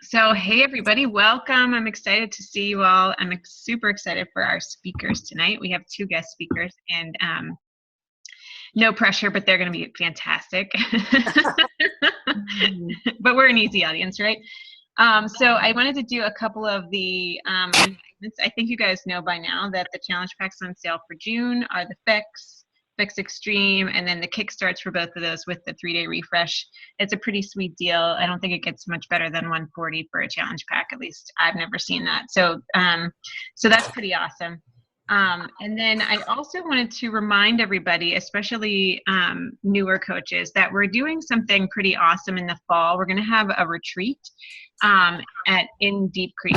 So, hey everybody, welcome. I'm excited to see you all. I'm super excited for our speakers tonight. We have two guest speakers and no pressure, but they're going to be fantastic. But we're an easy audience, right? So I wanted to do a couple of the announcements. I think you guys know by now that the challenge packs on sale for June are the Fix Extreme, and then the Kickstarts for both of those with the 3-day refresh. It's a pretty sweet deal. I don't think it gets much better than 140 for a challenge pack. At least I've never seen that. So that's pretty awesome. And then I also wanted to remind everybody, especially newer coaches, that we're doing something pretty awesome in the fall. We're going to have a retreat in Deep Creek.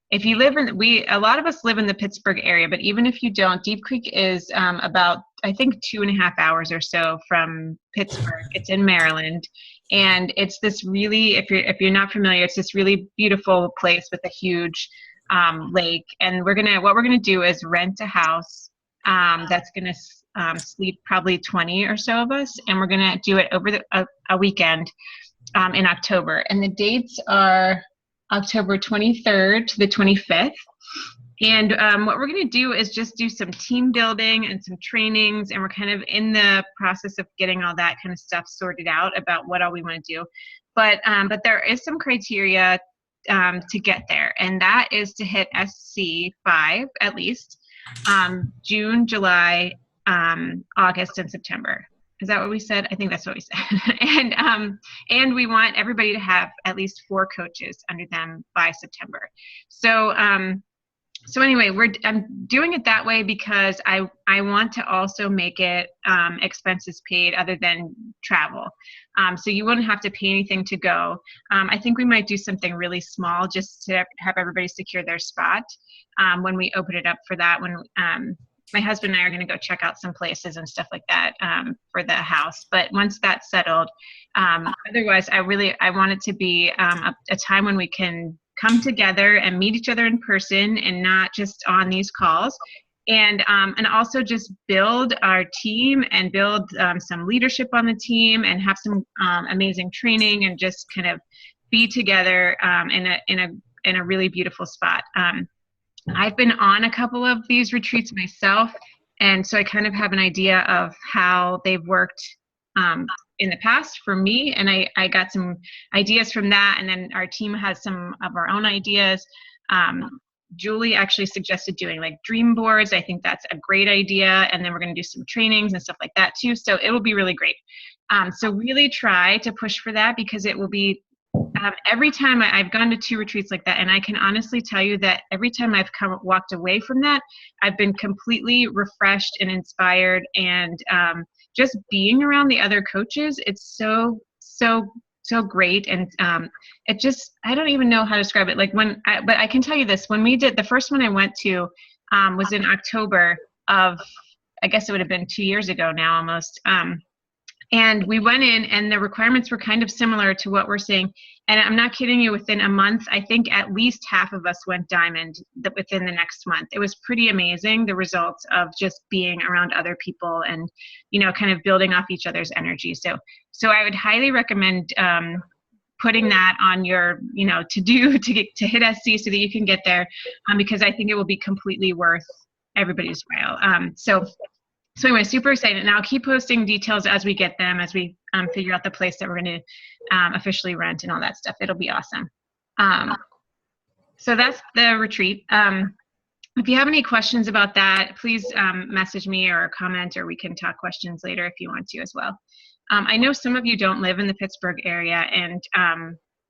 If you live in, a lot of us live in the Pittsburgh area, but even if you don't, Deep Creek is about, I think, 2.5 hours or so from Pittsburgh. It's in Maryland, and it's this really, if you're not familiar, it's this really beautiful place with a huge lake. And what we're gonna do is rent a house that's gonna sleep probably 20 or so of us, and we're gonna do it over a weekend in October. And the dates are October 23rd to the 25th. And what we're going to do is just do some team building and some trainings, and we're kind of in the process of getting all that kind of stuff sorted out about what all we want to do. But there is some criteria to get there, and that is to hit SC5 at least June, July, August, and September. Is that what we said? I think that's what we said. And we want everybody to have at least 4 coaches under them by September. So anyway, I'm doing it that way because I want to also make it expenses paid other than travel. So you wouldn't have to pay anything to go. I think we might do something really small just to have everybody secure their spot when we open it up for that. When my husband and I are going to go check out some places and stuff like that for the house. But once that's settled, otherwise, I want it to be a time when we can come together and meet each other in person and not just on these calls. And also just build our team and build some leadership on the team and have some amazing training and just kind of be together in a really beautiful spot. I've been on a couple of these retreats myself, and so I kind of have an idea of how they've worked in the past for me, and I got some ideas from that, and then our team has some of our own ideas. Julie actually suggested doing like dream boards. I think that's a great idea, and then we're going to do some trainings and stuff like that too, so it will be really great. So really try to push for that, because it will be every time I've gone to 2 retreats like that, and I can honestly tell you that every time I've walked away from that, I've been completely refreshed and inspired, and just being around the other coaches, it's so great. And it just, I don't even know how to describe it. Like but I can tell you this, when we did the first one I went to was in October of, I guess it would have been 2 years ago now almost. And we went in, and the requirements were kind of similar to what we're seeing. And I'm not kidding you, within a month, I think at least half of us went diamond within the next month. It was pretty amazing, the results of just being around other people and, kind of building off each other's energy. So I would highly recommend putting that on your, to hit SC so that you can get there, because I think it will be completely worth everybody's while. So anyway, super excited. And I'll keep posting details as we get them, as we figure out the place that we're going to officially rent and all that stuff. It'll be awesome. So that's the retreat. If you have any questions about that, please message me or comment, or we can talk questions later if you want to as well. I know some of you don't live in the Pittsburgh area, and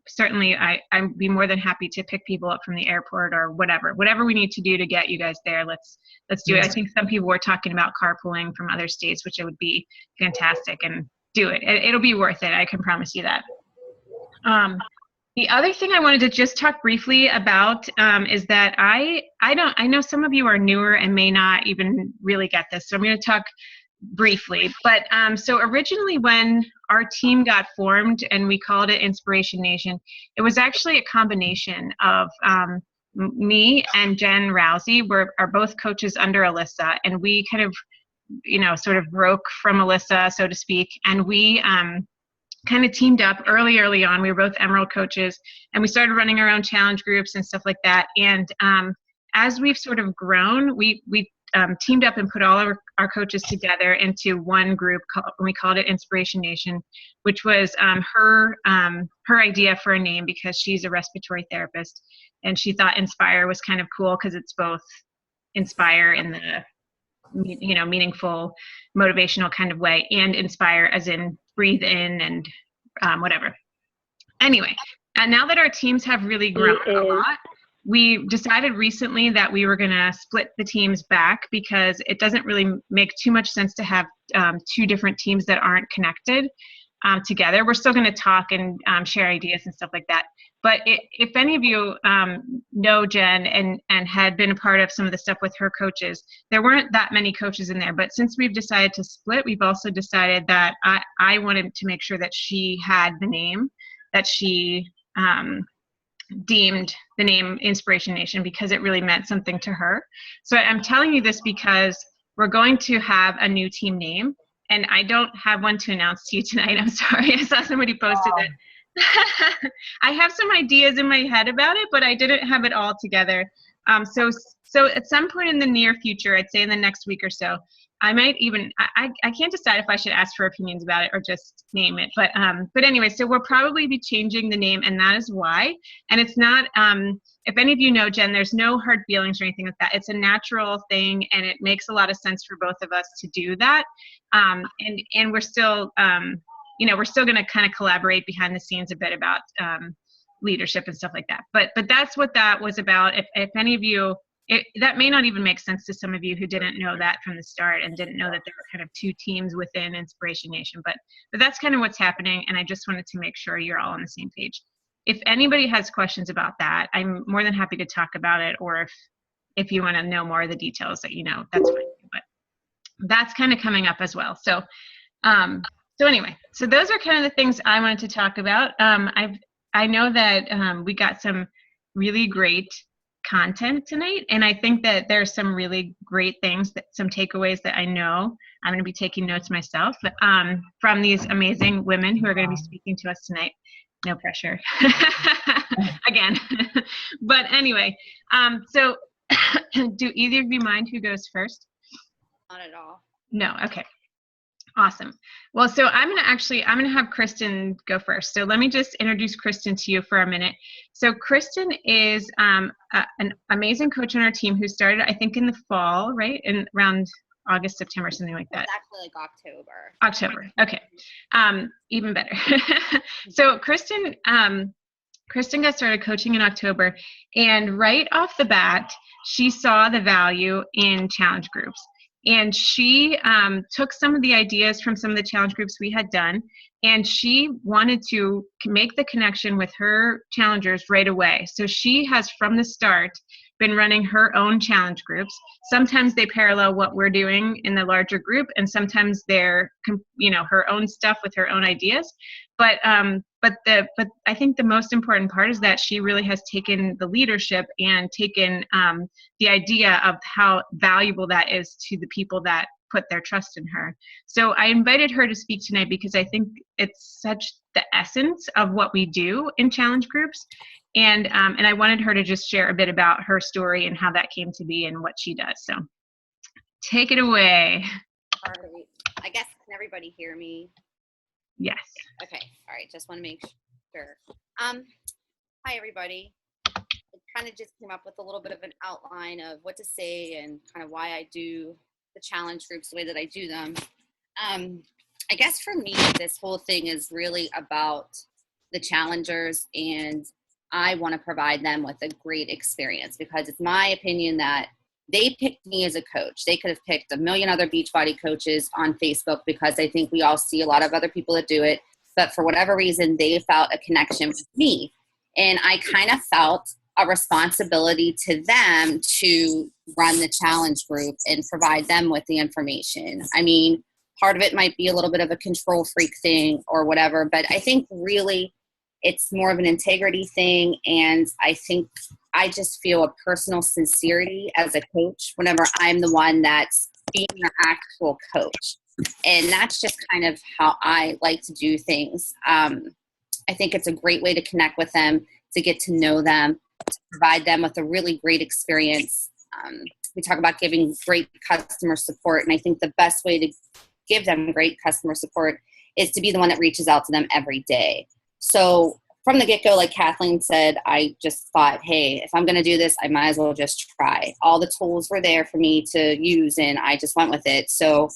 certainly I'd be more than happy to pick people up from the airport or whatever we need to do to get you guys there. Let's do it. I think some people were talking about carpooling from other states, which it would be fantastic, and do it. It'll be worth it. I can promise you that. The other thing I wanted to just talk briefly about is that I know some of you are newer and may not even really get this, so I'm going to talk briefly. But so originally when our team got formed and we called it Inspiration Nation, it was actually a combination of me and Jen Rousey are both coaches under Alyssa, and we kind of, sort of broke from Alyssa, so to speak, and we kind of teamed up early on. We were both Emerald coaches, and we started running our own challenge groups and stuff like that. And as we've sort of grown, we teamed up and put all our coaches together into one group. We called it Inspiration Nation, which was her idea for a name, because she's a respiratory therapist, and she thought Inspire was kind of cool because it's both inspire in the meaningful, motivational kind of way, and inspire as in breathe in and whatever. Anyway, and now that our teams have really grown a lot, we decided recently that we were going to split the teams back, because it doesn't really make too much sense to have two different teams that aren't connected together. We're still going to talk and share ideas and stuff like that. But if any of you know Jen and had been a part of some of the stuff with her coaches, there weren't that many coaches in there. But since we've decided to split, we've also decided that I wanted to make sure that she had the name, that she deemed the name Inspiration Nation, because it really meant something to her. So I'm telling you this because we're going to have a new team name, and I don't have one to announce to you tonight. I'm sorry. I saw somebody posted that. I have some ideas in my head about it, but I didn't have it all together. So at some point in the near future, I'd say in the next week or so, I might even, I can't decide if I should ask for opinions about it or just name it. But anyway, so we'll probably be changing the name, and that is why. And it's not, if any of you know Jen, there's no hard feelings or anything like that. It's a natural thing, and it makes a lot of sense for both of us to do that. And we're still, we're still going to kind of collaborate behind the scenes a bit about leadership and stuff like that. But that's what that was about. If any of you, that may not even make sense to some of you who didn't know that from the start and didn't know that there were kind of two teams within Inspiration Nation. But that's kind of what's happening, and I just wanted to make sure you're all on the same page. If anybody has questions about that, I'm more than happy to talk about it, or if you want to know more of the details, that that's fine. But that's kind of coming up as well. So anyway, so those are kind of the things I wanted to talk about. I know that we got some really great content tonight, and I think that there's some really great things, some takeaways that I know I'm going to be taking notes myself from these amazing women who are going to be speaking to us tonight. No pressure. Again. But anyway, so do either of you mind who goes first? Not at all. No. Okay. Awesome. Well, so I'm going to have Kristen go first. So let me just introduce Kristen to you for a minute. So Kristen is an amazing coach on our team who started, I think, in the fall, right? In around August, September, something like that. It's actually like October. October. Okay. Even better. So Kristen got started coaching in October, and right off the bat, she saw the value in challenge groups. And she took some of the ideas from some of the challenge groups we had done, and she wanted to make the connection with her challengers right away. So she has, from the start, been running her own challenge groups. Sometimes they parallel what we're doing in the larger group, and sometimes they're, her own stuff with her own ideas. But I think the most important part is that she really has taken the leadership and taken the idea of how valuable that is to the people that put their trust in her. So I invited her to speak tonight because I think it's such the essence of what we do in challenge groups. And I wanted her to just share a bit about her story and how that came to be and what she does. So take it away. All right. I guess, can everybody hear me? Yes. Okay. All right. Just want to make sure. Hi, everybody. I kind of just came up with a little bit of an outline of what to say and kind of why I do the challenge groups the way that I do them. I guess for me, this whole thing is really about the challengers, and I want to provide them with a great experience, because it's my opinion that they picked me as a coach. They could have picked a million other Beachbody coaches on Facebook, because I think we all see a lot of other people that do it. But for whatever reason, they felt a connection with me. And I kind of felt a responsibility to them to run the challenge group and provide them with the information. I mean, part of it might be a little bit of a control freak thing or whatever, but I think really it's more of an integrity thing. And I think I just feel a personal sincerity as a coach whenever I'm the one that's being the actual coach. And that's just kind of how I like to do things. I think it's a great way to connect with them, to get to know them, to provide them with a really great experience. We talk about giving great customer support, and I think the best way to give them great customer support is to be the one that reaches out to them every day. So from the get-go, like Kathleen said, I just thought, hey, if I'm going to do this, I might as well just try. All the tools were there for me to use, and I just went with it. So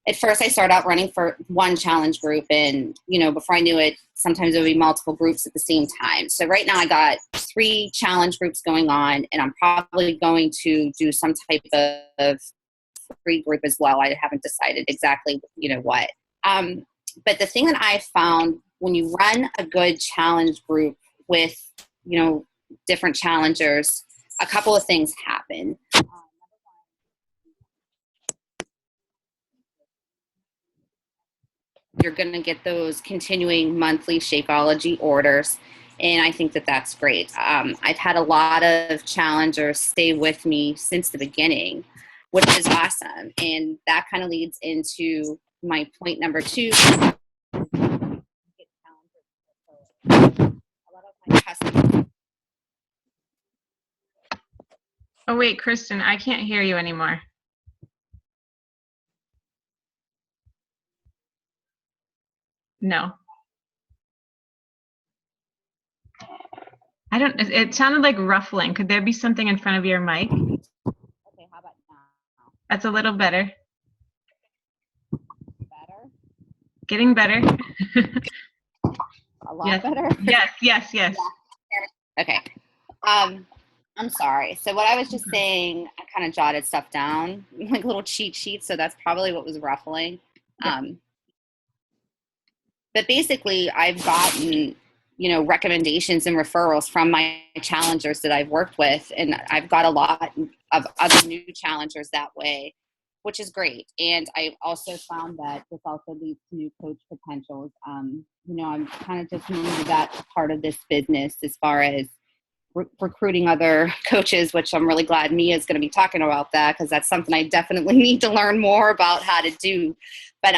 at first I started out running for one challenge group, and, before I knew it, sometimes there would be multiple groups at the same time. So right now I got 3 challenge groups going on, and I'm probably going to do some type of free group as well. I haven't decided exactly, what. But the thing that I found when you run a good challenge group with, different challengers, a couple of things happen. You're going to get those continuing monthly Shakeology orders. And I think that that's great. I've had a lot of challengers stay with me since the beginning, which is awesome. And that kind of leads into my point number 2. A lot of my customers. Oh, wait, Kristen, I can't hear you anymore. No. It sounded like ruffling. Could there be something in front of your mic? Okay, how about now? That's a little better. Better? Getting better. A lot better? Yes. Yeah. Okay. I'm sorry. So what I was just saying, I kind of jotted stuff down, like little cheat sheets. So that's probably what was ruffling. But basically, I've gotten, recommendations and referrals from my challengers that I've worked with. And I've got a lot of other new challengers that way, which is great. And I also found that this also leads to new coach potentials. I'm kind of just new to that part of this business as far as recruiting other coaches, which I'm really glad Mia is going to be talking about that, because that's something I definitely need to learn more about how to do. But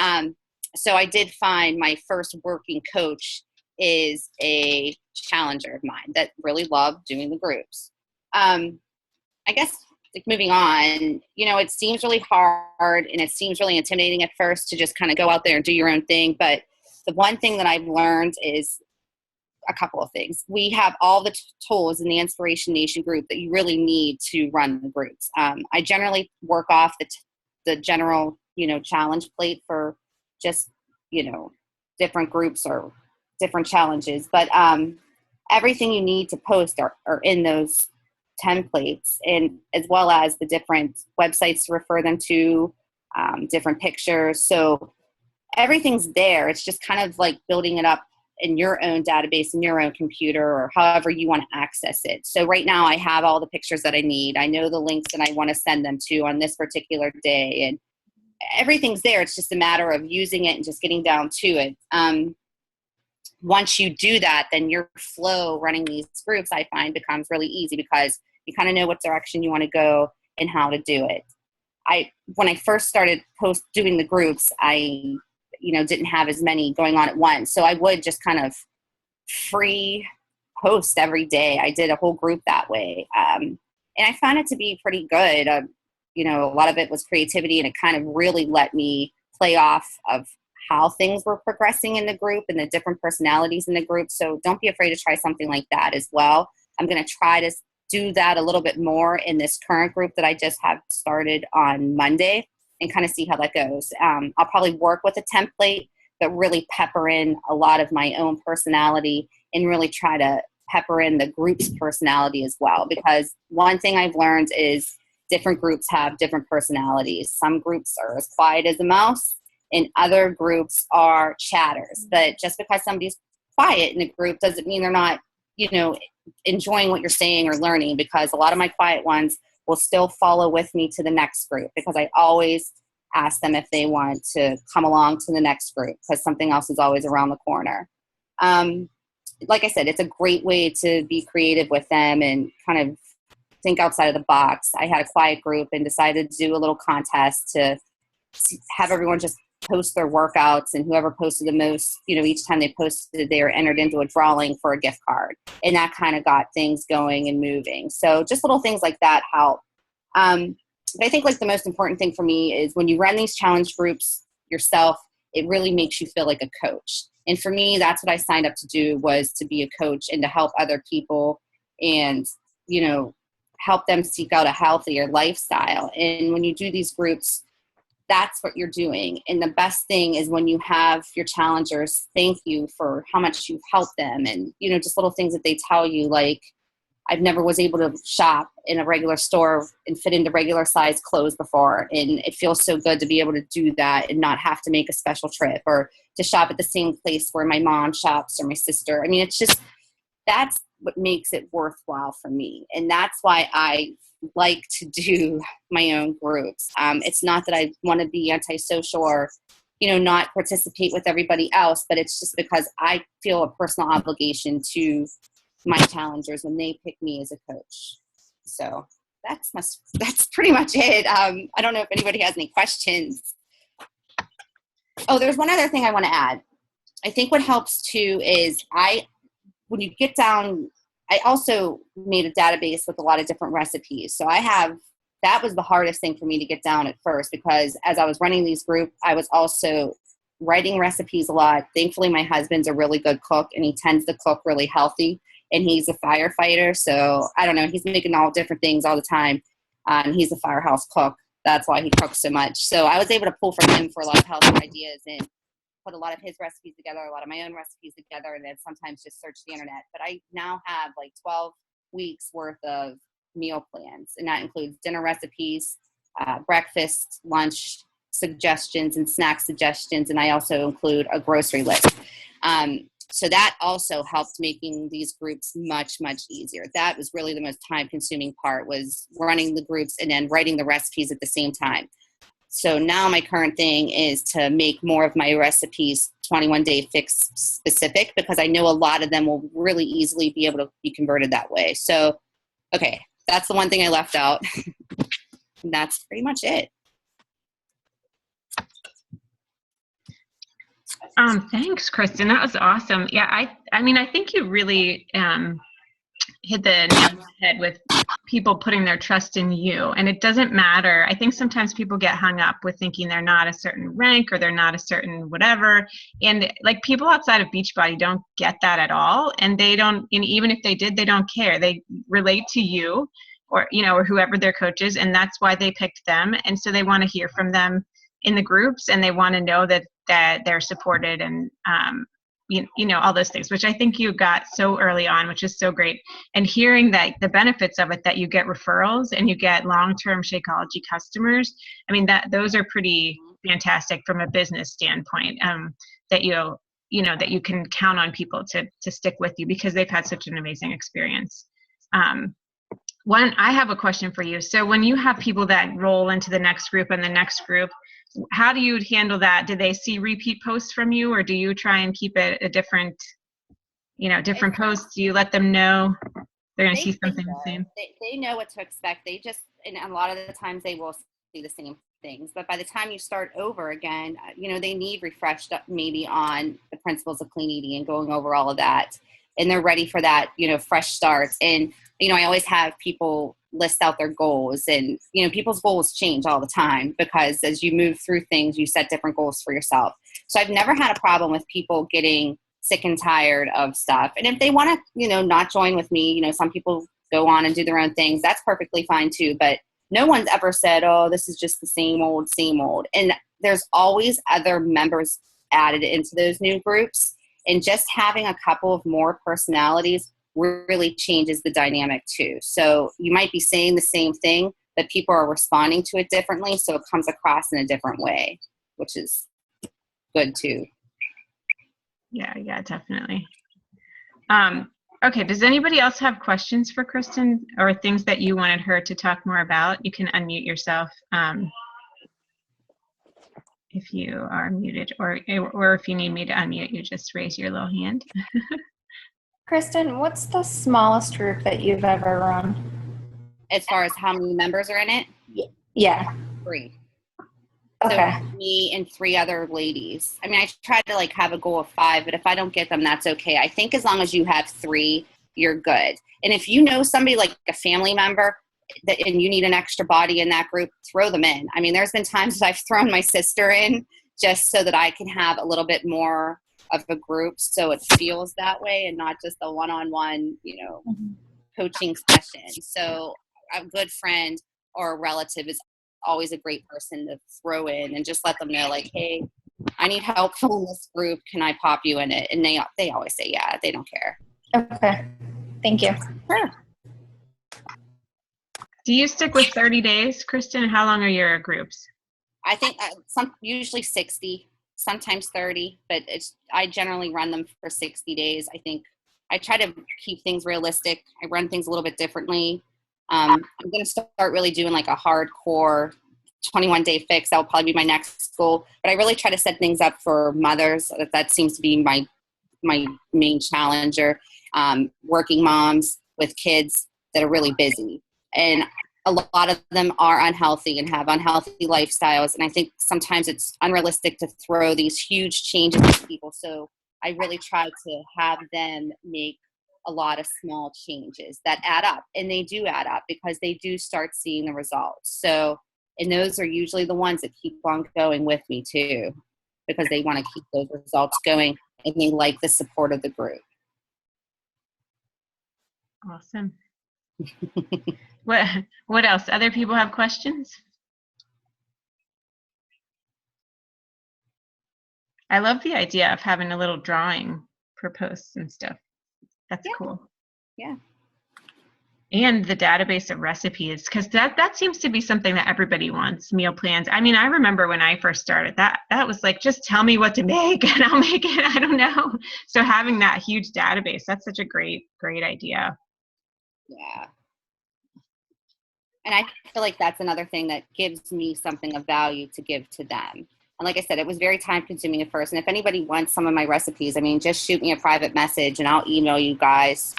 so I did find my first working coach is a challenger of mine that really loved doing the groups. I guess moving on, it seems really hard and it seems really intimidating at first to just kind of go out there and do your own thing. But the one thing that I've learned is a couple of things. We have all the tools in the Inspiration Nation group that you really need to run the groups. I generally work off the general, challenge plate for just, different groups or different challenges. But everything you need to post are in those templates, and as well as the different websites to refer them to, different pictures. So everything's there. It's just kind of like building it up in your own database, in your own computer, or however you want to access it. So right now I have all the pictures that I need. I know the links that I want to send them to on this particular day, and everything's there. It's just a matter of using it and just getting down to it. Once you do that, then your flow running these groups, I find, becomes really easy, because you kind of know what direction you want to go and how to do it. When I first started doing the groups, I didn't have as many going on at once. So I would just kind of free post every day. I did a whole group that way. And I found it to be pretty good. A lot of it was creativity, and it kind of really let me play off of how things were progressing in the group and the different personalities in the group. So don't be afraid to try something like that as well. I'm going to try to do that a little bit more in this current group that I just have started on Monday, and kind of see how that goes. I'll probably work with a template, but really pepper in a lot of my own personality, and really try to pepper in the group's personality as well. Because one thing I've learned is different groups have different personalities. Some groups are as quiet as a mouse, and other groups are chatters. But just because somebody's quiet in a group doesn't mean they're not, enjoying what you're saying or learning, because a lot of my quiet ones will still follow with me to the next group, because I always ask them if they want to come along to the next group, because something else is always around the corner. Like I said, it's a great way to be creative with them and kind of think outside of the box. I had a quiet group and decided to do a little contest to have everyone just post their workouts, and whoever posted the most, each time they posted, they were entered into a drawing for a gift card. And that kind of got things going and moving. So just little things like that help. But I think like the most important thing for me is when you run these challenge groups yourself, it really makes you feel like a coach. And for me, that's what I signed up to do, was to be a coach and to help other people and, help them seek out a healthier lifestyle. And when you do these groups, that's what you're doing. And the best thing is when you have your challengers thank you for how much you've helped them. And, just little things that they tell you, like, I've never was able to shop in a regular store and fit into regular size clothes before. And it feels so good to be able to do that and not have to make a special trip or to shop at the same place where my mom shops or my sister. I mean, it's just, that's what makes it worthwhile for me. And that's why I like to do my own groups. It's not that I want to be antisocial or, not participate with everybody else, but it's just because I feel a personal obligation to my challengers when they pick me as a coach. So that's pretty much it. I don't know if anybody has any questions. Oh, there's one other thing I want to add. I think what helps too is when you get down, I also made a database with a lot of different recipes. So that was the hardest thing for me to get down at first, because as I was running these groups, I was also writing recipes a lot. Thankfully, my husband's a really good cook, and he tends to cook really healthy. And he's a firefighter, so I don't know, he's making all different things all the time. And he's a firehouse cook. That's why he cooks so much. So I was able to pull from him for a lot of healthy ideas and put a lot of his recipes together, a lot of my own recipes together, and then sometimes just search the internet. But I now have like 12 weeks worth of meal plans, and that includes dinner recipes, breakfast, lunch suggestions, and snack suggestions, and I also include a grocery list. So that also helped making these groups much, much easier. That was really the most time-consuming part, was running the groups and then writing the recipes at the same time. So now my current thing is to make more of my recipes 21-day fix specific, because I know a lot of them will really easily be able to be converted that way. So, okay, that's the one thing I left out. And that's pretty much it. Thanks, Kristen. That was awesome. Yeah, I think you really hit the nail on the head with people putting their trust in you. And it doesn't matter. I think sometimes people get hung up with thinking they're not a certain rank or they're not a certain whatever. And like, people outside of Beachbody don't get that at all. And they don't, and even if they did, they don't care. They relate to you or, or whoever their coach is. And that's why they picked them. And so they want to hear from them in the groups, and they want to know that they're supported and, all those things, which I think you got so early on, which is so great. And hearing that the benefits of it, that you get referrals and you get long-term Shakeology customers. I mean, those are pretty fantastic from a business standpoint, that that you can count on people to stick with you because they've had such an amazing experience. I have a question for you. So when you have people that roll into the next group and the next group, how do you handle that? Do they see repeat posts from you, or do you try and keep it a different posts? Do you let them know they're going to see something the same? They know what to expect. And a lot of the times they will see the same things. But by the time you start over again, they need refreshed up maybe on the principles of clean eating and going over all of that. And they're ready for that, fresh start. And, I always have people list out their goals, and, people's goals change all the time, because as you move through things, you set different goals for yourself. So I've never had a problem with people getting sick and tired of stuff. And if they want to, not join with me, some people go on and do their own things. That's perfectly fine too. But no one's ever said, oh, this is just the same old, same old. And there's always other members added into those new groups. And just having a couple of more personalities really changes the dynamic too. So you might be saying the same thing, but people are responding to it differently. So it comes across in a different way, which is good too. Yeah, definitely. Okay, does anybody else have questions for Kristen or things that you wanted her to talk more about? You can unmute yourself if you are muted, or if you need me to unmute, you just raise your little hand. Kristen, what's the smallest group that you've ever run? As far as how many members are in it? Yeah. 3. Okay. So me and 3 other ladies. I mean, I try to like have a goal of 5, but if I don't get them, that's okay. I think as long as you have 3, you're good. And if you know somebody like a family member that, and you need an extra body in that group, throw them in. I mean, there's been times that I've thrown my sister in just so that I can have a little bit more of a group so it feels that way and not just a one-on-one, coaching session. So a good friend or a relative is always a great person to throw in and just let them know, like, hey, I need help filling this group. Can I pop you in it? And they always say, yeah, they don't care. Okay. Thank you. Sure. Do you stick with 30 days, Kristen? How long are your groups? I think usually 60, sometimes 30, but I generally run them for 60 days. I think I try to keep things realistic. I run things a little bit differently. I'm going to start really doing like a hardcore 21-day fix. That will probably be my next goal. But I really try to set things up for mothers. That seems to be my main challenger. Working moms with kids that are really busy. And a lot of them are unhealthy and have unhealthy lifestyles. And I think sometimes it's unrealistic to throw these huge changes on people. So I really try to have them make a lot of small changes that add up. And they do add up because they do start seeing the results. So, and those are usually the ones that keep on going with me too, because they want to keep those results going and they like the support of the group. Awesome. What else? Other people have questions? I love the idea of having a little drawing for posts and stuff. That's cool. Yeah. And the database of recipes, because that seems to be something that everybody wants, meal plans. I mean, I remember when I first started, that was like, just tell me what to make and I'll make it. I don't know. So having that huge database, that's such a great idea. Yeah. And I feel like that's another thing that gives me something of value to give to them. And like I said, it was very time consuming at first. And if anybody wants some of my recipes, I mean, just shoot me a private message and I'll email you guys,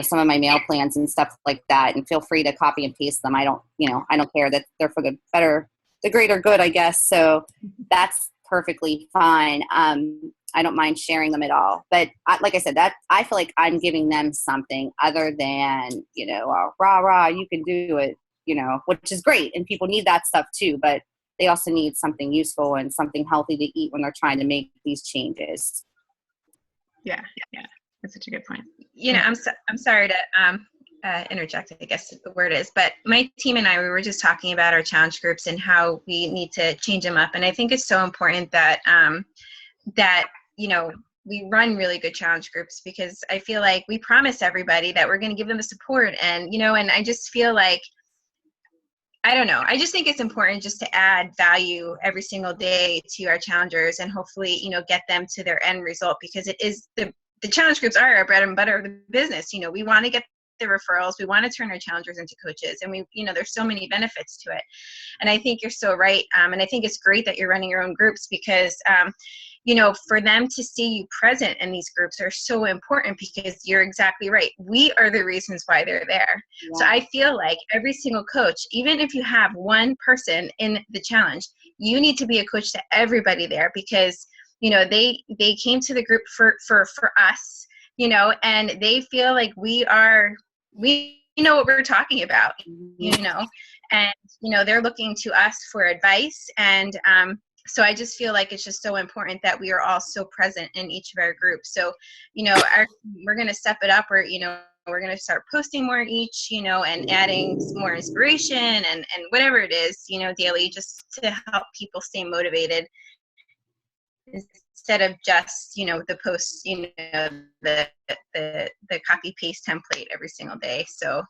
some of my meal plans and stuff like that. And feel free to copy and paste them. I don't care that they're for the greater good, I guess. So that's perfectly fine. I don't mind sharing them at all. But like I said, that I feel like I'm giving them something other than, rah, you can do it, which is great. And people need that stuff too. But they also need something useful and something healthy to eat when they're trying to make these changes. Yeah. That's such a good point. I'm sorry to interject, I guess the word is, but my team and I, we were just talking about our challenge groups and how we need to change them up. And I think it's so important that, we run really good challenge groups, because I feel like we promise everybody that we're going to give them the support. And, and I just feel like, I don't know. I just think it's important just to add value every single day to our challengers and hopefully, get them to their end result, because it is the challenge groups are our bread and butter of the business. We want to get the referrals. We want to turn our challengers into coaches. And there's so many benefits to it. And I think you're so right. And I think it's great that you're running your own groups, because, for them to see you present in these groups are so important, because you're exactly right. We are the reasons why they're there. Yeah. So I feel like every single coach, even if you have one person in the challenge, you need to be a coach to everybody there, because they came to the group for us, and they feel like we know what we're talking about, and, they're looking to us for advice. And so I just feel like it's just so important that we are all so present in each of our groups. So, we're going to step it up, or, we're going to start posting more each, and adding some more inspiration and whatever it is, daily, just to help people stay motivated, instead of just, the post, the copy paste template every single day. So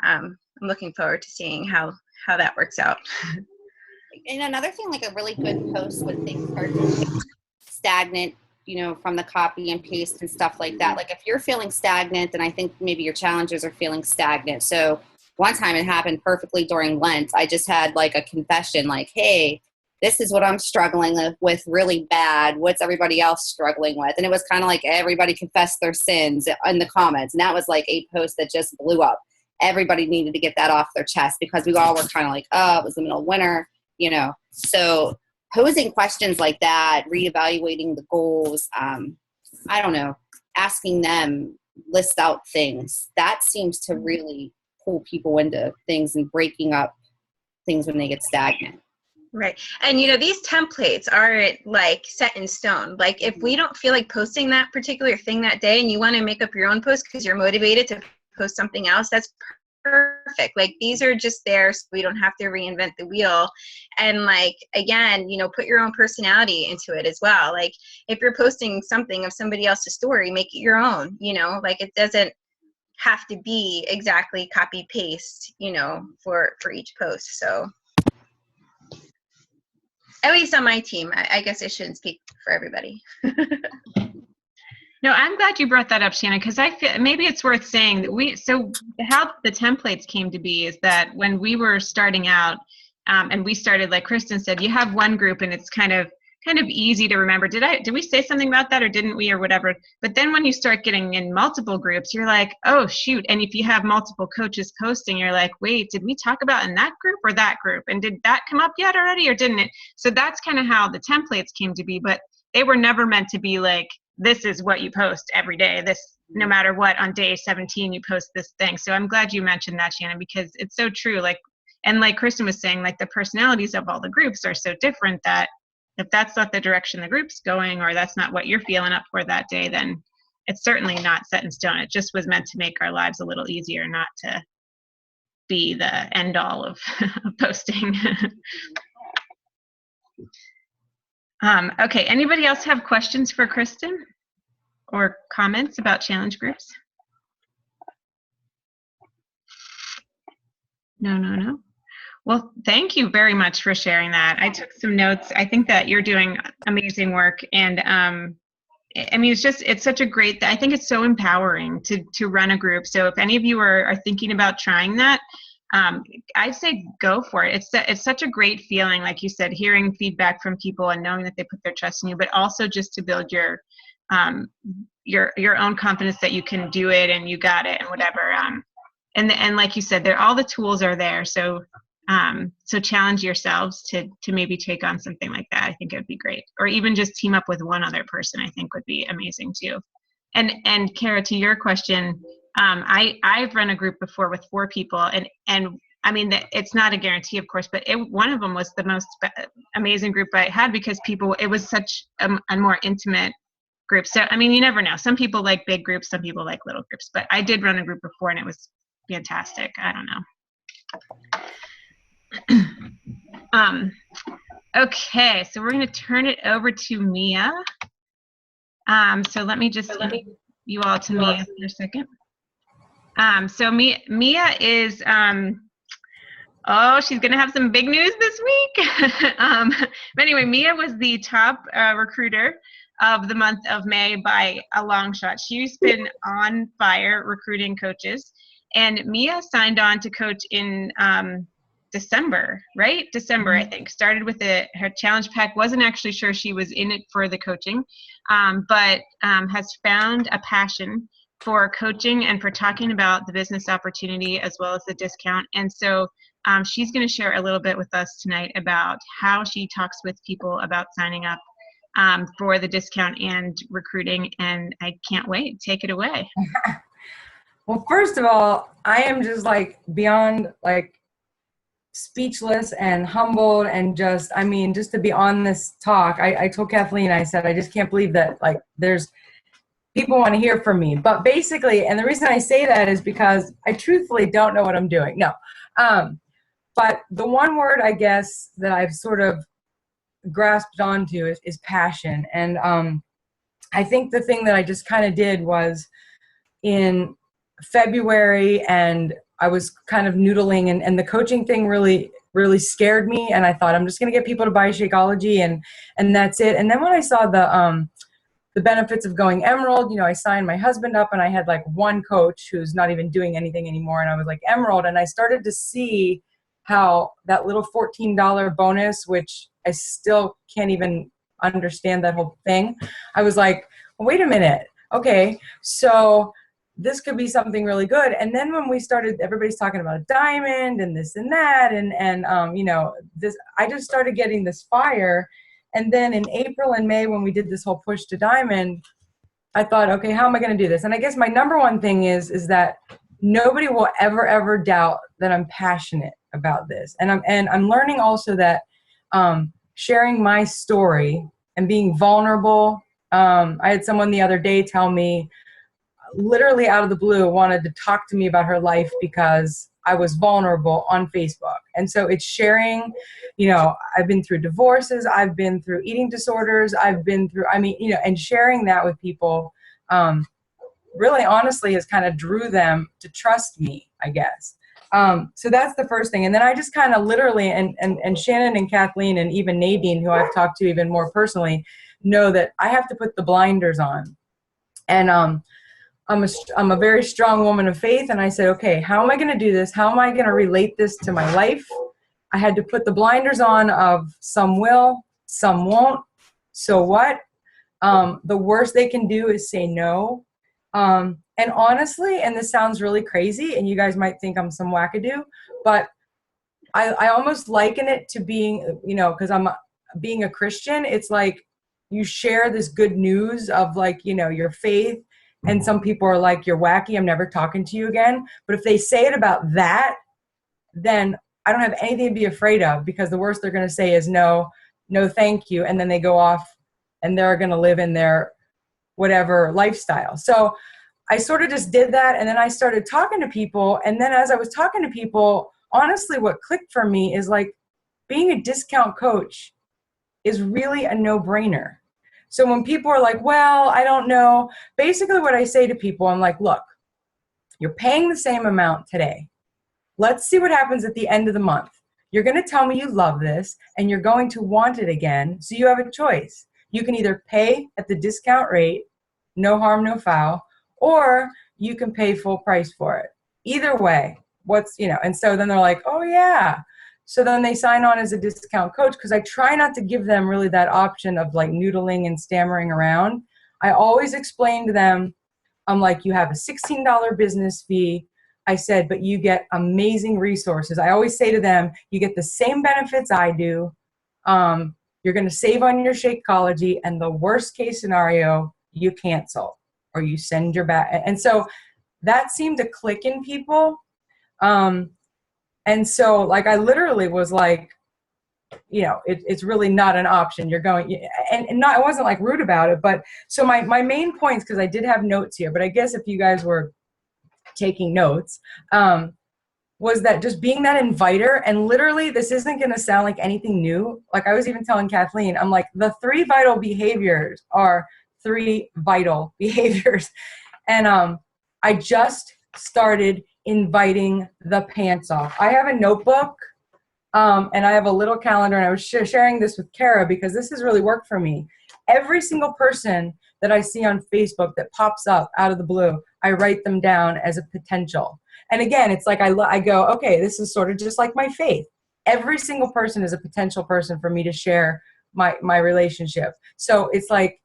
I'm looking forward to seeing how that works out. And another thing, like a really good post when things start to get stagnant, from the copy and paste and stuff like that. Like if you're feeling stagnant, then I think maybe your challengers are feeling stagnant. So one time it happened perfectly during Lent. I just had like a confession, like, hey, this is what I'm struggling with really bad. What's everybody else struggling with? And it was kind of like everybody confessed their sins in the comments. And that was like a post that just blew up. Everybody needed to get that off their chest, because we all were kind of like, oh, it was the middle of winter. So posing questions like that, reevaluating the goals, I don't know, asking them, list out things, that seems to really pull people into things and breaking up things when they get stagnant. Right. And, these templates aren't like set in stone. Like if we don't feel like posting that particular thing that day and you want to make up your own post because you're motivated to post something else, that's perfect. Like these are just there so we don't have to reinvent the wheel. And like, again, put your own personality into it as well. Like if you're posting something of somebody else's story, make it your own, like it doesn't have to be exactly copy paste, for each post. So at least on my team, I guess I shouldn't speak for everybody. No, I'm glad you brought that up, Shannon, because I feel maybe it's worth saying that so how the templates came to be is that when we were starting out, and we started, like Kristen said, you have one group and it's kind of easy to remember. Did we say something about that or didn't we or whatever? But then when you start getting in multiple groups, you're like, oh shoot. And if you have multiple coaches posting, you're like, wait, did we talk about in that group or that group? And did that come up yet already or didn't it? So that's kind of how the templates came to be, but they were never meant to be like, this is what you post every day. This, no matter what, on day 17, you post this thing. So I'm glad you mentioned that, Shannon, because it's so true. And like Kristen was saying, like the personalities of all the groups are so different that if that's not the direction the group's going, or that's not what you're feeling up for that day, then it's certainly not set in stone. It just was meant to make our lives a little easier, not to be the end all of posting. Okay, anybody else have questions for Kristen or comments about challenge groups? No. Well, thank you very much for sharing that. I took some notes. I think that you're doing amazing work. And I mean, it's such a great, I think it's so empowering to run a group. So if any of you are thinking about trying that, I'd say go for it. It's such a great feeling, like you said, hearing feedback from people and knowing that they put their trust in you, but also just to build your own confidence that you can do it and you got it and whatever. And like you said, all the tools are there. So challenge yourselves to maybe take on something like that. I think it would be great. Or even just team up with one other person, I think would be amazing too. And Kara, to your question, I've run a group before with 4 people, and I mean, it's not a guarantee, of course, but one of them was the most amazing group I had because it was such a more intimate group. So, I mean, you never know. Some people like big groups, some people like little groups, but I did run a group before and it was fantastic. I don't know. Okay, so we're going to turn it over to Mia. So let me just you all to Mia for a second. So Mia is, she's going to have some big news this week. But anyway, Mia was the top recruiter of the month of May by a long shot. She's been on fire recruiting coaches. And Mia signed on to coach in December, right? December, I think. Started with her challenge pack. Wasn't actually sure she was in it for the coaching, but has found a passion for coaching and for talking about the business opportunity as well as the discount. And so she's going to share a little bit with us tonight about how she talks with people about signing up for the discount and recruiting. And I can't wait. Take it away. Well, first of all, I am just beyond speechless and humbled and just to be on this talk. I told Kathleen, I said, I just can't believe that there's people want to hear from me. But basically, and the reason I say that is because I truthfully don't know what I'm doing. No. But the one word, I guess, that I've sort of grasped onto is passion. And I think the thing that I just kind of did was in February, and I was kind of noodling, and the coaching thing really scared me, and I thought I'm just going to get people to buy Shakeology and that's it. And then when I saw the benefits of going Emerald, I signed my husband up, and I had one coach who's not even doing anything anymore, and I was like Emerald, and I started to see how that little $14 bonus, which I still can't even understand that whole thing. I was like, wait a minute, okay, so this could be something really good. And then when we started, everybody's talking about diamond and this and that. And you know, this, I just started getting this fire. And then in April and May, when we did this whole push to diamond, I thought, okay, how am I going to do this? And I guess my number one thing is that nobody will ever doubt that I'm passionate about this. And I'm learning also that sharing my story and being vulnerable. I had someone the other day tell me, literally out of the blue, wanted to talk to me about her life because I was vulnerable on Facebook. And so it's sharing, you know, I've been through divorces, I've been through eating disorders, I've been through, I mean, you know, and sharing that with people really honestly has kind of drew them to trust me, I guess. So that's the first thing. And then I just kind of literally, and Shannon and Kathleen and even Nadine, who I've talked to even more personally, know that I have to put the blinders on. And I'm a very strong woman of faith. And I said, okay, how am I going to do this? How am I going to relate this to my life? I had to put the blinders on of some will, some won't. So what? The worst they can do is say no. And honestly, and this sounds really crazy, and you guys might think I'm some wackadoo, but I almost liken it to being, you know, because being a Christian, it's like you share this good news of like, you know, your faith, and some people are like, you're wacky, I'm never talking to you again. But if they say it about that, then I don't have anything to be afraid of, because the worst they're going to say is no, thank you. And then they go off and they're going to live in their whatever lifestyle. So I sort of just did that. And then I started talking to people. And then as I was talking to people, honestly, what clicked for me is like being a discount coach is really a no-brainer. So when people are like, well, I don't know, basically what I say to people, I'm like, look, you're paying the same amount today. Let's see what happens at the end of the month. You're going to tell me you love this and you're going to want it again. So you have a choice. You can either pay at the discount rate, no harm, no foul, or you can pay full price for it. Either way, and so then they're like, oh yeah. So then they sign on as a discount coach, because I try not to give them really that option of like noodling and stammering around. I always explain to them, I'm like, you have a $16 business fee. I said, but you get amazing resources. I always say to them, you get the same benefits I do. You're going to save on your Shakeology, and the worst case scenario, you cancel or you send your back. And so that seemed to click in people. And so like, I literally was like, you know, it's really not an option. You're going, and not, I wasn't like rude about it, but so my main points, because I did have notes here, but I guess if you guys were taking notes, was that just being that inviter. And literally, this isn't going to sound like anything new. Like I was even telling Kathleen, I'm like, the 3 vital behaviors are 3 vital behaviors. And I just started inviting the pants off. I have a notebook and I have a little calendar, and I was sharing this with Kara because this has really worked for me. Every single person that I see on Facebook that pops up out of the blue, I write them down as a potential. And again, it's like I go, okay, this is sort of just like my faith. Every single person is a potential person for me to share my relationship. So it's like,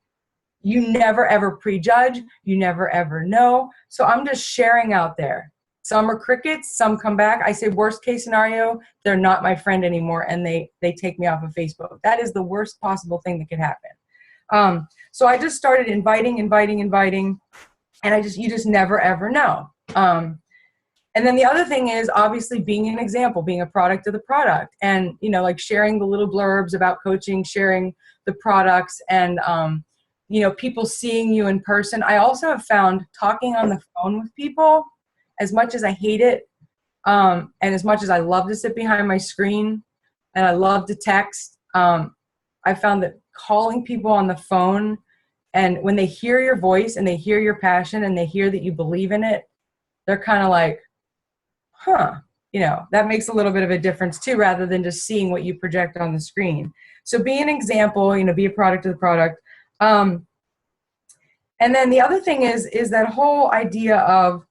you never ever prejudge, you never ever know. So I'm just sharing out there. Some are crickets, some come back. I say worst case scenario, they're not my friend anymore and they take me off of Facebook. That is the worst possible thing that could happen. So I just started inviting, and you just never ever know. And then the other thing is obviously being an example, being a product of the product, and, you know, like sharing the little blurbs about coaching, sharing the products, and, you know, people seeing you in person. I also have found talking on the phone with people, as much as I hate it, and as much as I love to sit behind my screen and I love to text, I found that calling people on the phone, and when they hear your voice and they hear your passion and they hear that you believe in it, they're kind of like, huh, you know, that makes a little bit of a difference too, rather than just seeing what you project on the screen. So be an example, you know, be a product of the product. And then the other thing is that whole idea of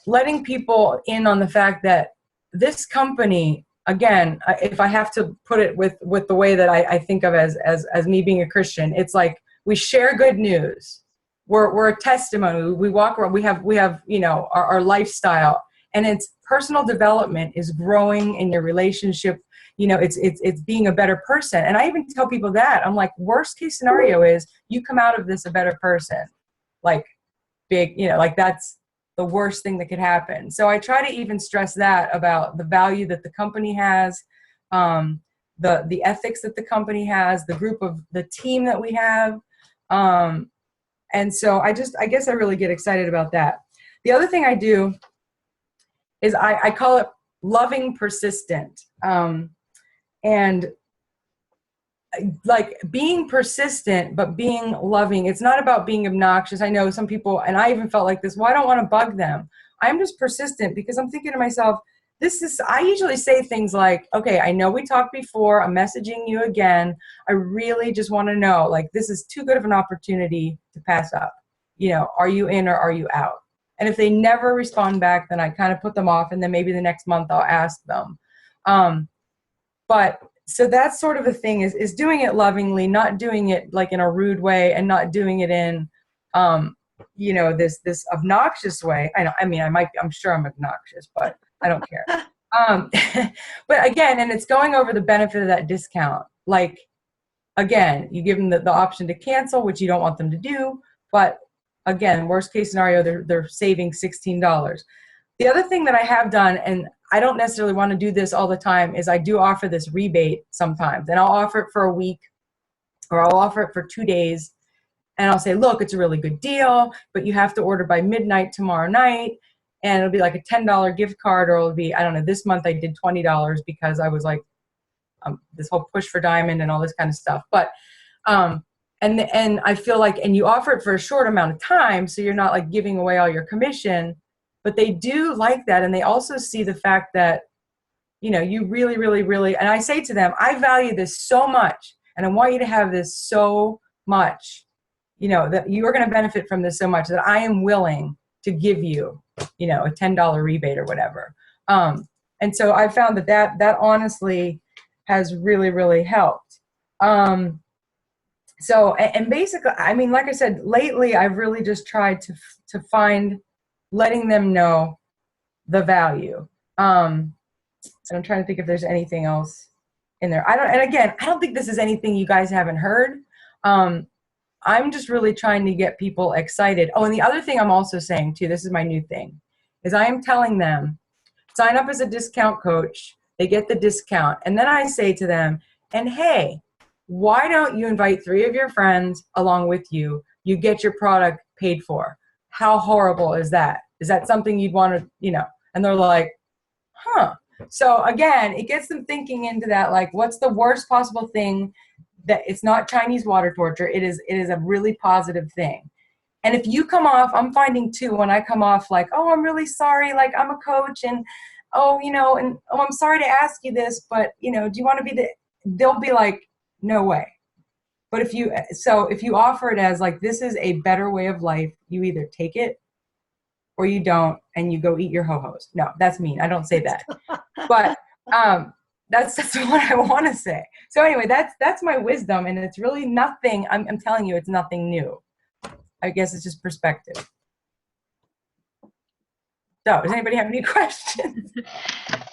letting people in on the fact that this company, again, if I have to put it with the way that I think of as me being a Christian, it's like we share good news. we're a testimony. We walk around, we have, you know, our lifestyle, and it's personal development is growing in your relationship. You know, it's being a better person. And I even tell people that, I'm like, worst case scenario is you come out of this a better person. Like big, you know, like that's the worst thing that could happen. So I try to even stress that about the value that the company has, the ethics that the company has, the group of the team that we have. And so I guess I really get excited about that. The other thing I do is I call it loving persistent. And like being persistent, but being loving. It's not about being obnoxious. I know some people, and I even felt like this, well, I don't want to bug them. I'm just persistent because I'm thinking to myself, I usually say things like, okay, I know we talked before, I'm messaging you again. I really just want to know, like, this is too good of an opportunity to pass up. You know, are you in or are you out? And if they never respond back, then I kind of put them off, and then maybe the next month I'll ask them. But so that's sort of a thing, is doing it lovingly, not doing it like in a rude way, and not doing it in, you know, this obnoxious way. I'm sure I'm obnoxious, but I don't care. But again, and it's going over the benefit of that discount. Like, again, you give them the option to cancel, which you don't want them to do. But again, worst case scenario, they're saving $16. The other thing that I have done, and I don't necessarily want to do this all the time, is I do offer this rebate sometimes. And I'll offer it for a week, or I'll offer it for 2 days. And I'll say, look, it's a really good deal, but you have to order by midnight tomorrow night. And it'll be like a $10 gift card, or it'll be, I don't know, this month I did $20 because I was like, this whole push for diamond and all this kind of stuff. But, and I feel like, and you offer it for a short amount of time, so you're not like giving away all your commission, but they do like that. And they also see the fact that, you know, you really, really, really, and I say to them, I value this so much, and I want you to have this so much, you know, that you are going to benefit from this so much that I am willing to give you, you know, a $10 rebate or whatever. And so I found that honestly has really, really helped. So, and basically, I mean, like I said, lately I've really just tried to find letting them know the value. And I'm trying to think if there's anything else in there. And again, I don't think this is anything you guys haven't heard. I'm just really trying to get people excited. Oh, and the other thing I'm also saying too, this is my new thing, is I am telling them, sign up as a discount coach, they get the discount. And then I say to them, and hey, why don't you invite 3 of your friends along with you? You get your product paid for. How horrible is that? Is that something you'd want to, you know? And they're like, huh. So again, it gets them thinking into that, like, what's the worst possible thing? That it's not Chinese water torture. It is a really positive thing. And if you come off, I'm finding too, when I come off like, oh, I'm really sorry, like I'm a coach, and oh, you know, and oh, I'm sorry to ask you this, but you know, do you want to be they'll be like, no way. But if you offer it as like, this is a better way of life, you either take it or you don't, and you go eat your ho-hos. No, that's mean. I don't say that. But that's what I want to say. So anyway, that's my wisdom, and it's really nothing. I'm telling you, it's nothing new. I guess it's just perspective. So, does anybody have any questions?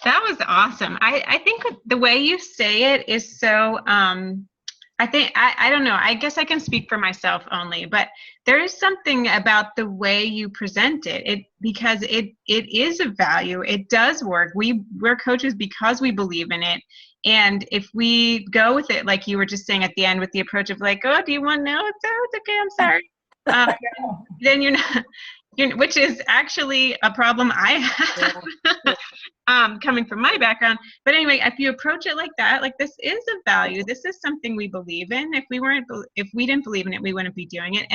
That was awesome. I think the way you say it is so, I don't know, I guess I can speak for myself only, but there is something about the way you present it, because it is of value. It does work. We're coaches because we believe in it. And if we go with it, like you were just saying at the end, with the approach of like, oh, do you want to know? It's okay, I'm sorry. Then you're not, which is actually a problem I have coming from my background. But anyway, if you approach it like that, like, this is a value, this is something we believe in. If we didn't believe in it, we wouldn't be doing it.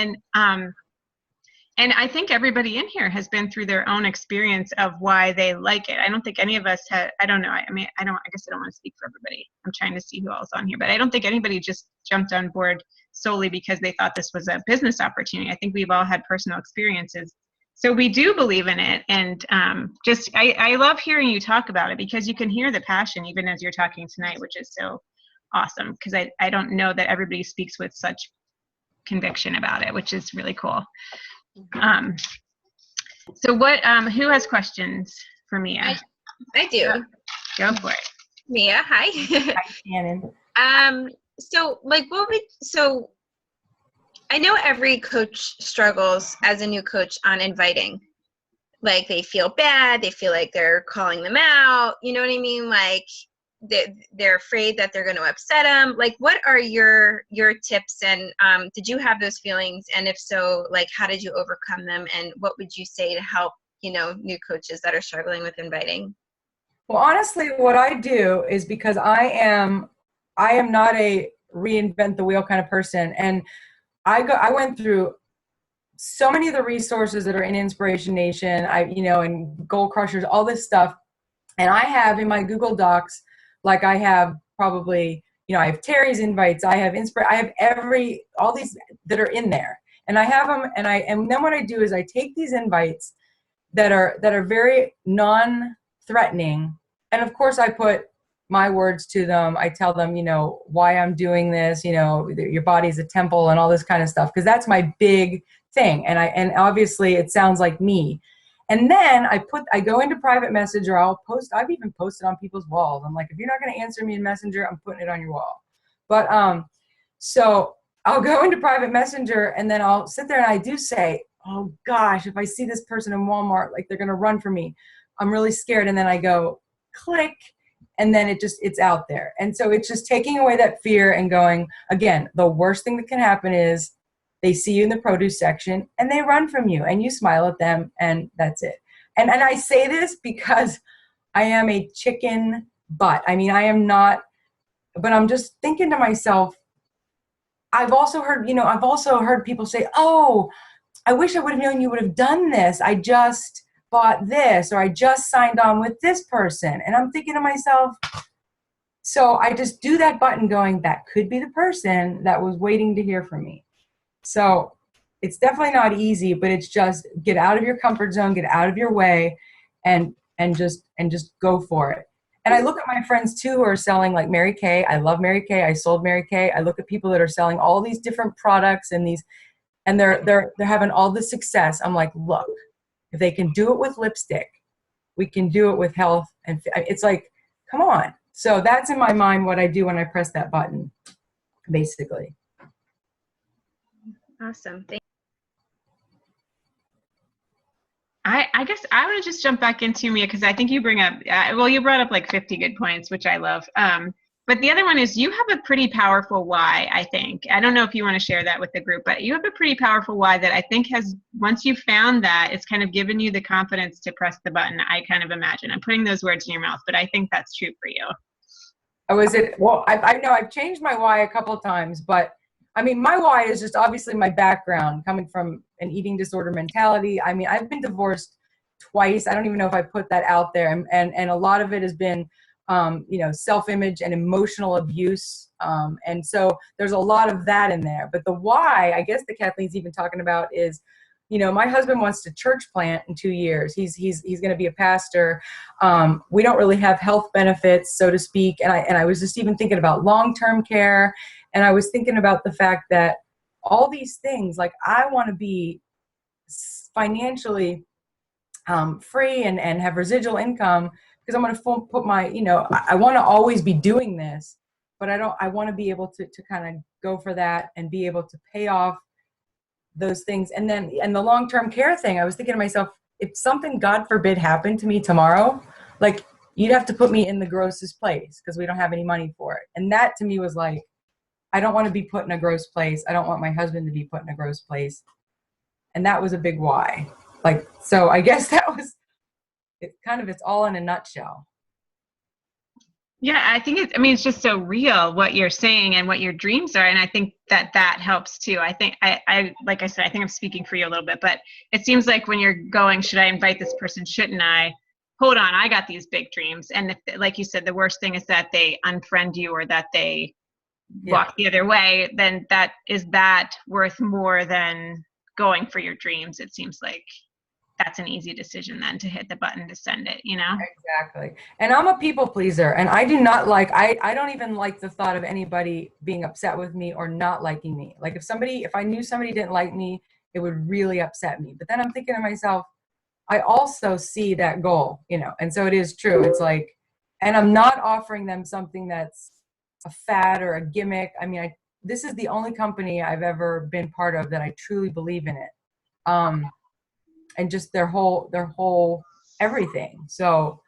And I think everybody in here has been through their own experience of why they like it. I don't think any of us I don't know. I guess I don't want to speak for everybody. I'm trying to see who else on here, but I don't think anybody just jumped on board solely because they thought this was a business opportunity. I think we've all had personal experiences. So we do believe in it. And I love hearing you talk about it, because you can hear the passion even as you're talking tonight, which is so awesome, because I don't know that everybody speaks with such conviction about it, which is really cool. So what, who has questions for Mia? I do. Go for it. Mia, hi. Hi, Shannon. So like so I know every coach struggles as a new coach on inviting. Like they feel bad, they feel like they're calling them out, you know what I mean? Like they're afraid that they're going to upset them. Like what are your tips, and did you have those feelings, and if so, like how did you overcome them, and what would you say to help, you know, new coaches that are struggling with inviting? Well, honestly, what I do is, because I am not a reinvent the wheel kind of person, and I went through so many of the resources that are in Inspiration Nation, and Goal Crushers, all this stuff. And I have in my Google Docs, like I have probably, I have Terry's invites, I have I have all these that are in there. And I have them, and then what I do is I take these invites that are very non-threatening. And of course I put my words to them. I tell them, why I'm doing this, your body's a temple and all this kind of stuff. Cause that's my big thing. And obviously it sounds like me. And then I go into private message, or I've even posted on people's walls. I'm like, if you're not going to answer me in Messenger, I'm putting it on your wall. But, so I'll go into private messenger, and then I'll sit there and I do say, oh gosh, if I see this person in Walmart, like they're going to run for me. I'm really scared. And then I go click, and then it's out there. And so it's just taking away that fear and going, again, the worst thing that can happen is they see you in the produce section and they run from you, and you smile at them, and that's it. And I say this because I am a chicken butt. I mean, I am not, but I'm just thinking to myself, I've also heard people say, oh, I wish I would have known you would have done this. I just bought this, or I just signed on with this person. And I'm thinking to myself, so I just do that button going, that could be the person that was waiting to hear from me. So it's definitely not easy, but it's just get out of your comfort zone, get out of your way, and just go for it. And I look at my friends too who are selling, like Mary Kay. I love Mary Kay. I sold Mary Kay. I look at people that are selling all these different products and they're having all this success. I'm like, look, if they can do it with lipstick, we can do it with health. And it's like, come on. So that's in my mind what I do when I press that button, basically. Awesome. I guess I want to just jump back into Mia, because I think you bring up, you brought up like 50 good points, which I love. But the other one is you have a pretty powerful why, I think. I don't know if you want to share that with the group, but you have a pretty powerful why that I think once you found that, it's kind of given you the confidence to press the button, I kind of imagine. I'm putting those words in your mouth, but I think that's true for you. Oh, is it? Well, I know I've changed my why a couple of times, but I mean, my why is just obviously my background, coming from an eating disorder mentality. I mean, I've been divorced twice. I don't even know if I put that out there. And a lot of it has been, self-image and emotional abuse. And so there's a lot of that in there. But the why, I guess that Kathleen's even talking about is, my husband wants to church plant in 2 years. He's going to be a pastor. We don't really have health benefits, so to speak. And I was just even thinking about long-term care. And I was thinking about the fact that all these things, like I want to be financially free and have residual income, because I'm going to put my, I want to always be doing this, but I want to be able to kind of go for that and be able to pay off those things. And the long-term care thing, I was thinking to myself, if something, God forbid, happened to me tomorrow, like you'd have to put me in the grossest place because we don't have any money for it. And that to me was like, I don't want to be put in a gross place. I don't want my husband to be put in a gross place. And that was a big why. Like, so I guess that was it's all in a nutshell. Yeah, I think it's just so real what you're saying and what your dreams are. And I think that helps too. I think I like I said, I think I'm speaking for you a little bit, but it seems like when you're going, should I invite this person? Shouldn't I? Hold on, I got these big dreams. And if, like you said, the worst thing is that they unfriend you or that they walk the other way, then that worth more than going for your dreams, it seems like. that's an easy decision then to hit the button to send it, you know? Exactly. And I'm a people pleaser, and I do not like, I don't even like the thought of anybody being upset with me or not liking me. Like if I knew somebody didn't like me, it would really upset me. But then I'm thinking to myself, I also see that goal, you know, and so it is true. It's like, and I'm not offering them something that's a fad or a gimmick. I mean, this is the only company I've ever been part of that I truly believe in it. And just their whole everything. So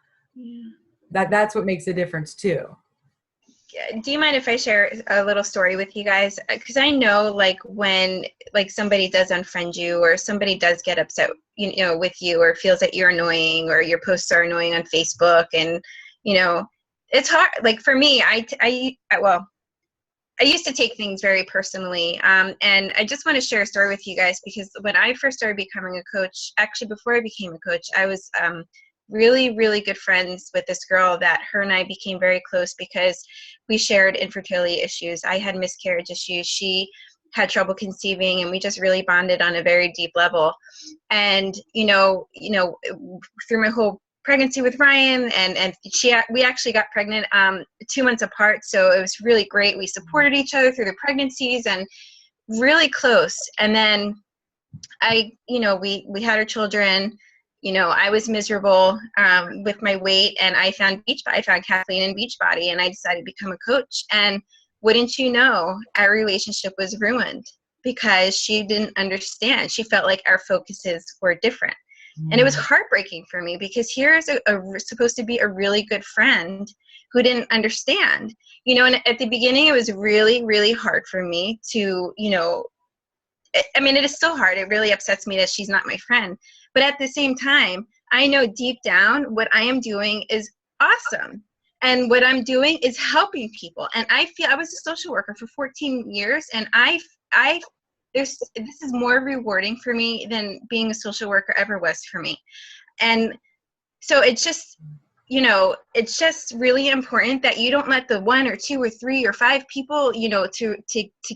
that's what makes a difference too. Do you mind if I share a little story with you guys? Because I know, like, when like somebody does unfriend you or somebody does get upset, you know, with you, or feels that you're annoying or your posts are annoying on Facebook, and you know, it's hard. Like for me, I used to take things very personally, and I just want to share a story with you guys, because when I first started becoming a coach, actually before I became a coach, I was really, really good friends with this girl that her and I became very close because we shared infertility issues. I had miscarriage issues. She had trouble conceiving, and we just really bonded on a very deep level. And you know, through my whole pregnancy with Ryan, and we actually got pregnant 2 months apart, so it was really great. We supported each other through the pregnancies and really close. And then we had our children. You know, I was miserable with my weight, and I found Kathleen in Beachbody, and I decided to become a coach. And wouldn't you know, our relationship was ruined because she didn't understand. She felt like our focuses were different. And it was heartbreaking for me, because here's supposed to be a really good friend who didn't understand, you know. And at the beginning, it was really, really hard for me to, you know, I mean, it is still hard. It really upsets me that she's not my friend. But at the same time, I know deep down what I am doing is awesome. And what I'm doing is helping people. And I was a social worker for 14 years, and this is more rewarding for me than being a social worker ever was for me. And so it's just, you know, it's just really important that you don't let the 1 or 2 or 3 or 5 people, you know, to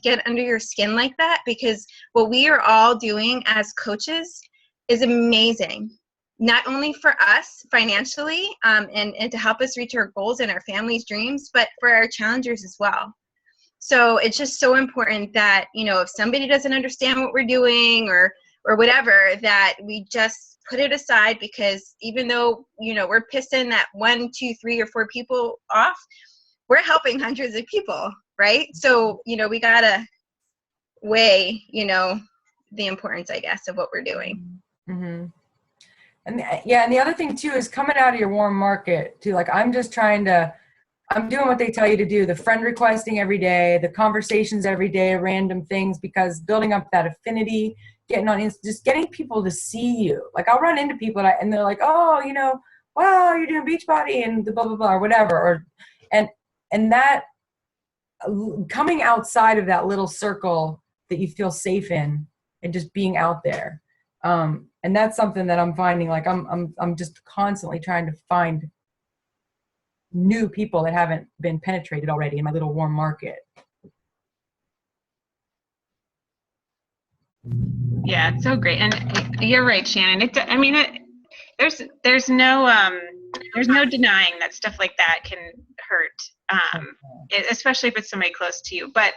get under your skin like that, because what we are all doing as coaches is amazing, not only for us financially and to help us reach our goals and our family's dreams, but for our challengers as well. So it's just so important that, you know, if somebody doesn't understand what we're doing or whatever, that we just put it aside, because even though, you know, we're pissing that 1, 2, 3, or 4 people off, we're helping hundreds of people, right? So, you know, we gotta weigh, you know, the importance, I guess, of what we're doing. Mm-hmm. And and the other thing too is coming out of your warm market too. Like I'm doing what they tell you to do, the friend requesting every day, the conversations every day, random things, because building up that affinity, just getting people to see you. Like I'll run into people and they're like, oh, you know, wow, you're doing Beachbody and the blah, blah, blah, or whatever. And that coming outside of that little circle that you feel safe in and just being out there. And that's something that I'm finding, like I'm just constantly trying to find new people that haven't been penetrated already in my little warm market. Yeah, it's so great. And you're right, Shannon. There's no denying that stuff like that can hurt, especially if it's somebody close to you. But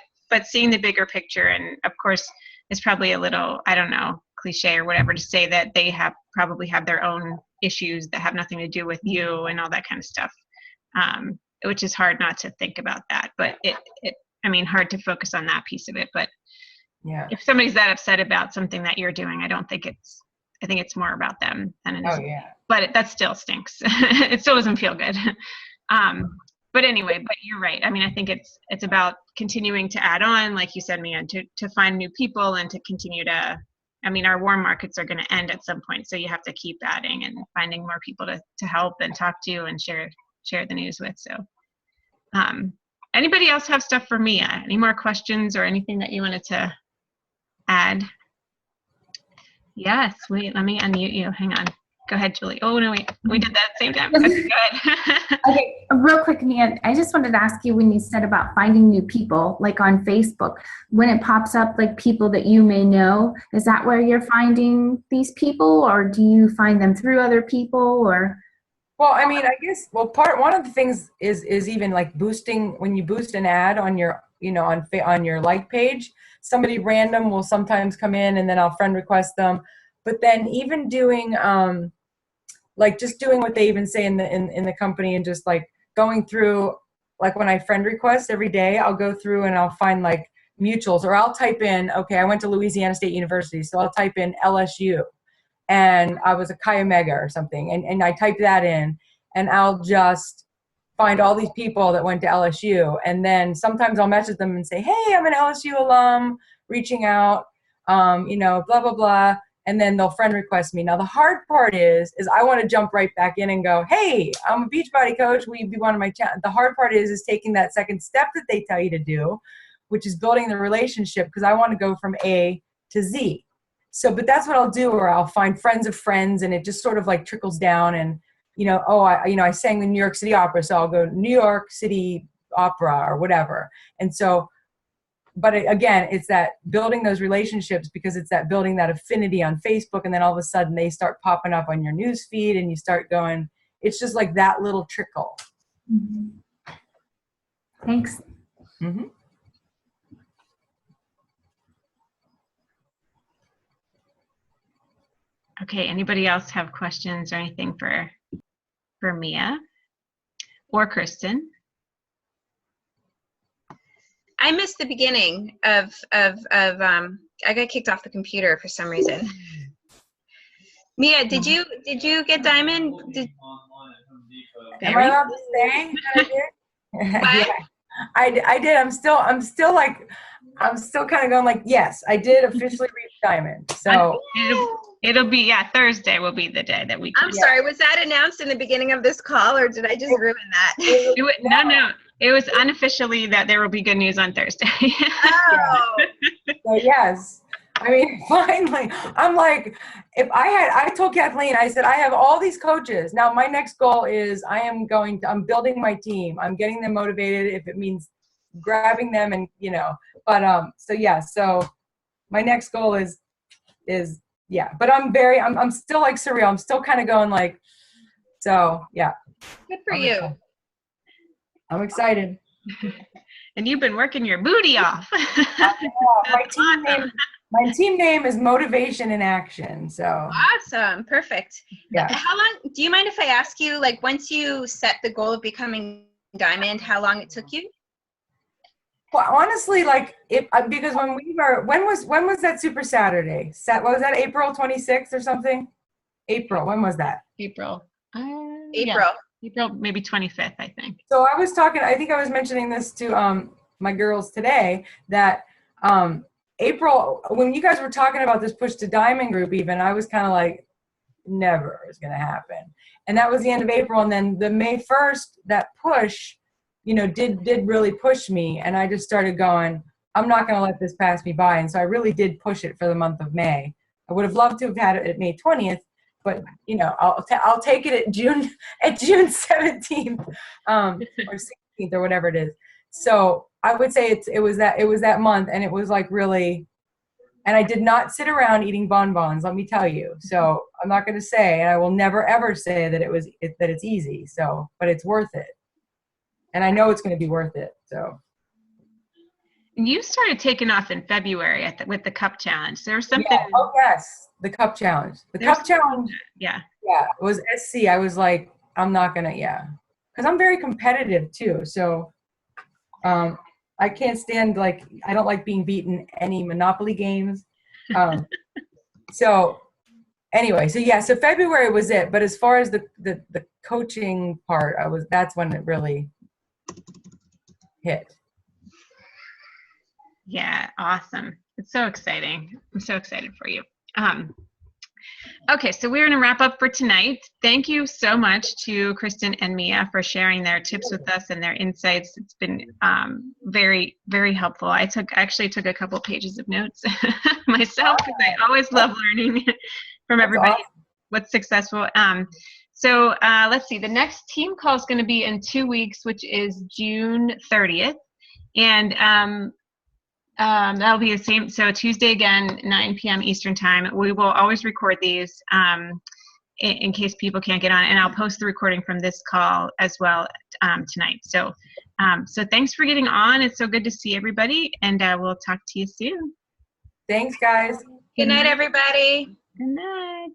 seeing the bigger picture, and of course, it's probably a little, I don't know, cliche or whatever to say that they probably have their own issues that have nothing to do with you and all that kind of stuff. Which is hard not to think about that, but hard to focus on that piece of it. But yeah, if somebody's that upset about something that you're doing, I think it's more about them than it is. Oh yeah. But that still stinks. It still doesn't feel good. But anyway, but you're right. I mean, I think it's about continuing to add on, like you said, Mia, to find new people and to continue to, our warm markets are going to end at some point. So you have to keep adding and finding more people to help and talk to and share the news with. So anybody else have stuff for Mia? Any more questions or anything that you wanted to add? Yes, wait, let me unmute you. Hang on. Go ahead, Julie. Oh, no, we did that at the same time. Okay, go ahead. Okay, real quick, Mia, I just wanted to ask you when you said about finding new people, like on Facebook, when it pops up like people that you may know, is that where you're finding these people, or do you find them through other people, or? Well, I mean, I guess, one of the things is even like boosting, when you boost an ad on your, on your like page, somebody random will sometimes come in and then I'll friend request them. But then even doing, like just doing what they even say in the company and just like going through, like when I friend request every day, I'll go through and I'll find like mutuals, or I'll type in, okay, I went to Louisiana State University, so I'll type in LSU and I was a Chi Omega or something, and I type that in and I'll just find all these people that went to LSU, and then sometimes I'll message them and say, hey, I'm an LSU alum reaching out, blah, blah, blah. And then they'll friend request me. Now, the hard part is I want to jump right back in and go, hey, I'm a Beachbody coach. Will you be one of my channels? The hard part is taking that second step that they tell you to do, which is building the relationship, because I want to go from A to Z. So, but that's what I'll do, or I'll find friends of friends, and it just sort of like trickles down. And, I sang the New York City Opera, so I'll go New York City Opera or whatever. And so, but again, it's that building those relationships, because it's that building that affinity on Facebook, and then all of a sudden they start popping up on your news feed and you start going, it's just like that little trickle. Mm-hmm. Thanks. Mm-hmm. Okay, anybody else have questions or anything for Mia or Kristen? I missed the beginning of I got kicked off the computer for some reason. Mia, did you get Diamond? Am I allowed to say that I did? Yeah, I did. I'm still kind of going like, yes, I did officially reach Diamond. So It'll be, Thursday will be the day that we can. I'm sorry, was that announced in the beginning of this call, or did I just ruin that? No. It was unofficially that there will be good news on Thursday. Oh. So yes. I mean, finally, I'm like, I told Kathleen, I said, I have all these coaches. Now my next goal is I'm building my team. I'm getting them motivated, if it means grabbing them and, so my next goal is, but I'm still like surreal. I'm still kind of going like, so yeah. Good for you. I'm excited. And you've been working your booty off. My team name is Motivation in Action. So awesome. Perfect. Yeah. How long, do you mind if I ask you, like, once you set the goal of becoming Diamond, how long it took you? Well, honestly, like because when was that Super Saturday? What was that, April 26th or something? April. When was that? April. April. Yeah. April, maybe 25th, I think. So I think I was mentioning this to my girls today, that April, when you guys were talking about this Push to Diamond group even, I was kind of like, never is going to happen. And that was the end of April. And then the May 1st, that push, did really push me. And I just started going, I'm not going to let this pass me by. And so I really did push it for the month of May. I would have loved to have had it at May 20th. But I'll take it at June 17th or 16th or whatever it is. So I would say it was that month, and it was like really. And I did not sit around eating bonbons, let me tell you. So I'm not going to say, and I will never ever say that that it's easy. So, but it's worth it, and I know it's going to be worth it. So. And you started taking off in February with the Cup Challenge. There was something. Yeah. Oh yes, the Cup Challenge. The Cup Challenge. Yeah. Yeah, it was SC. I was like, I'm not gonna. Yeah, because I'm very competitive too. So, I can't stand I don't like being beaten any Monopoly games. So anyway, so February was it. But as far as the coaching part, that's when it really hit. Yeah, awesome. It's so exciting. I'm so excited for you. Okay, so we're going to wrap up for tonight. Thank you so much to Kristen and Mia for sharing their tips with us and their insights. It's been very, very helpful. I actually took a couple pages of notes myself, because I always love learning from everybody. what's successful. So let's see. The next team call is going to be in 2 weeks, which is June 30th, and that'll be the same. So Tuesday again, 9 p.m. Eastern time. We will always record these in case people can't get on, and I'll post the recording from this call as well tonight. So thanks for getting on. It's so good to see everybody, and we'll talk to you soon. Thanks, guys. Good night, everybody. Good night.